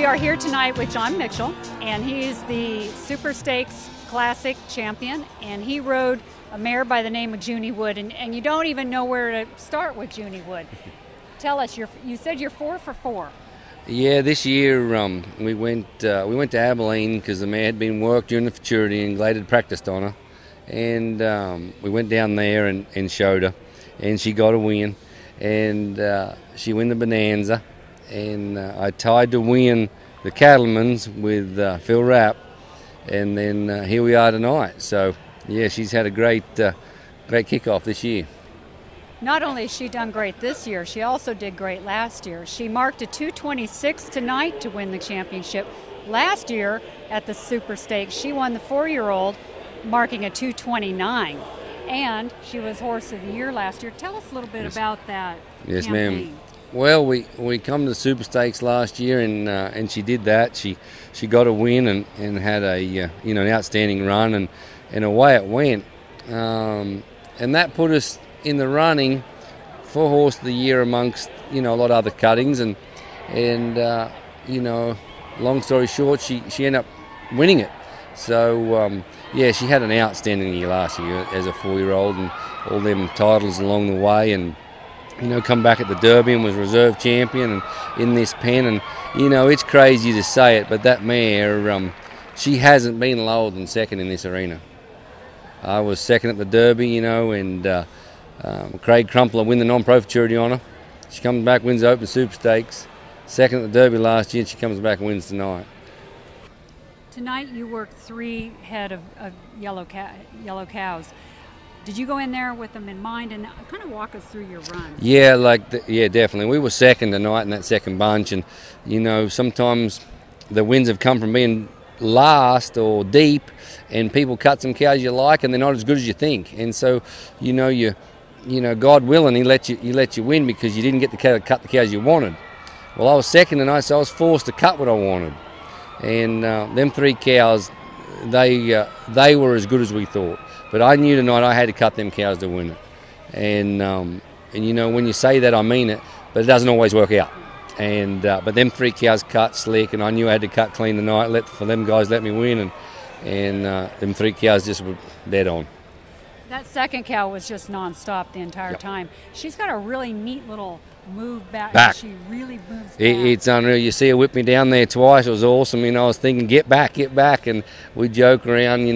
are here tonight with John Mitchell, and he's the Super Stakes Classic champion, and he rode a mare by the name of Junie Wood, and you don't even know where to start with Junie Wood. Tell us, you said you're 4 for 4. Yeah, this year we went to Abilene because the mare had been worked during the futurity and Glade had practiced on her, and we went down there and showed her, and she got a win, and she won the Bonanza, and I tied to win the Cattleman's with Phil Rapp, and then here we are tonight. So yeah, she's had a great kickoff this year. Not only has she done great this year, she also did great last year. She marked a 2:26 tonight to win the championship. Last year at the Super Stakes, she won the 4-year-old, marking a 2:29. And she was Horse of the Year last year. Tell us a little bit about that. Yes, campaign. ma'am. Well, we come to the Super Stakes last year, and she did that. She got a win and had a an outstanding run, and away it went. And that put us in the running for Horse of the Year amongst a lot of other cuttings, and long story short, she ended up winning it. So she had an outstanding year last year as a 4-year-old, and all them titles along the way, and come back at the Derby and was reserve champion and in this pen, and it's crazy to say it, but that mare, she hasn't been lower than second in this arena. I was second at the Derby, and Craig Crumpler win the non-pro futurity on her. She comes back, wins the Open Super Stakes. Second at the Derby last year, and she comes back and wins tonight. Tonight you worked 3 head of yellow cows. Did you go in there with them in mind, and kind of walk us through your run? Yeah, definitely. We were second tonight in that second bunch, and sometimes the wins have come from being last or deep, and people cut some cows you like, and they're not as good as you think. And so, God willing, He let you win because you didn't get to cut the cows you wanted. Well, I was second tonight, so I was forced to cut what I wanted, and them 3 cows, they were as good as we thought. But I knew tonight I had to cut them cows to win it. And when you say that, I mean it, but it doesn't always work out. And but them 3 cows cut slick, and I knew I had to cut clean tonight. For them guys let me win, and them 3 cows just were dead on. That second cow was just non-stop the entire time. She's got a really neat little move back. She really moves back. It's unreal. You see her whip me down there twice. It was awesome. I was thinking, get back. And we joke around,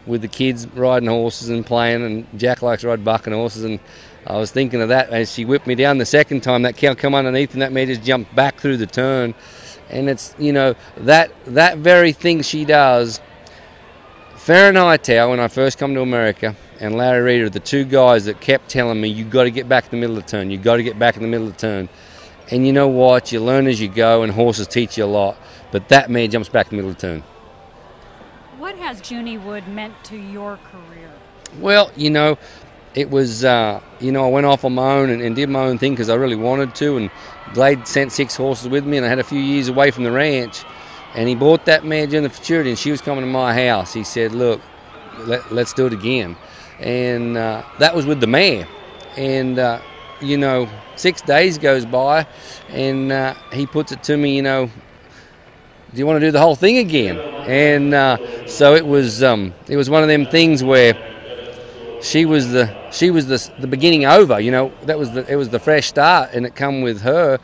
with the kids riding horses and playing, and Jack likes to ride bucking horses, and I was thinking of that as she whipped me down the second time. That cow come underneath, and that mare just jumped back through the turn. And it's, that very thing she does. Farron Hightower, when I first come to America, and Larry Reed are the 2 guys that kept telling me, you've got to get back in the middle of the turn. You've got to get back in the middle of the turn. And you know what? You learn as you go, and horses teach you a lot. But that mare jumps back in the middle of the turn. What has Junie Wood meant to your career? Well, it was, I went off on my own and did my own thing because I really wanted to. And Glade sent 6 horses with me, and I had a few years away from the ranch. And he bought that mare during the futurity, and she was coming to my house. He said, look, let's do it again. And that was with the mare. And, 6 days goes by, and he puts it to me, do you want to do the whole thing again? And so it was one of them things where she was the beginning over. It was the fresh start, and it come with her,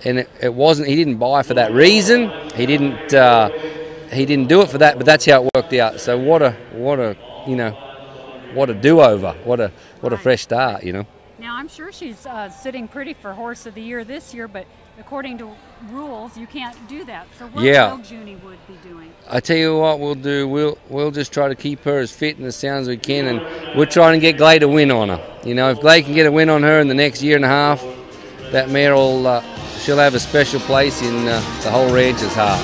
and it wasn't. He didn't buy for that reason. He didn't do it for that. But that's how it worked out. So what a do-over. What a fresh start. Now I'm sure she's sitting pretty for Horse of the Year this year, but according to rules, you can't do that. So what will Junie Wood be doing? I tell you what we'll do. We'll just try to keep her as fit and as sound as we can, and we're trying to get Glade a win on her. If Glade can get a win on her in the next year and a half, that mare she'll have a special place in the whole ranch's heart.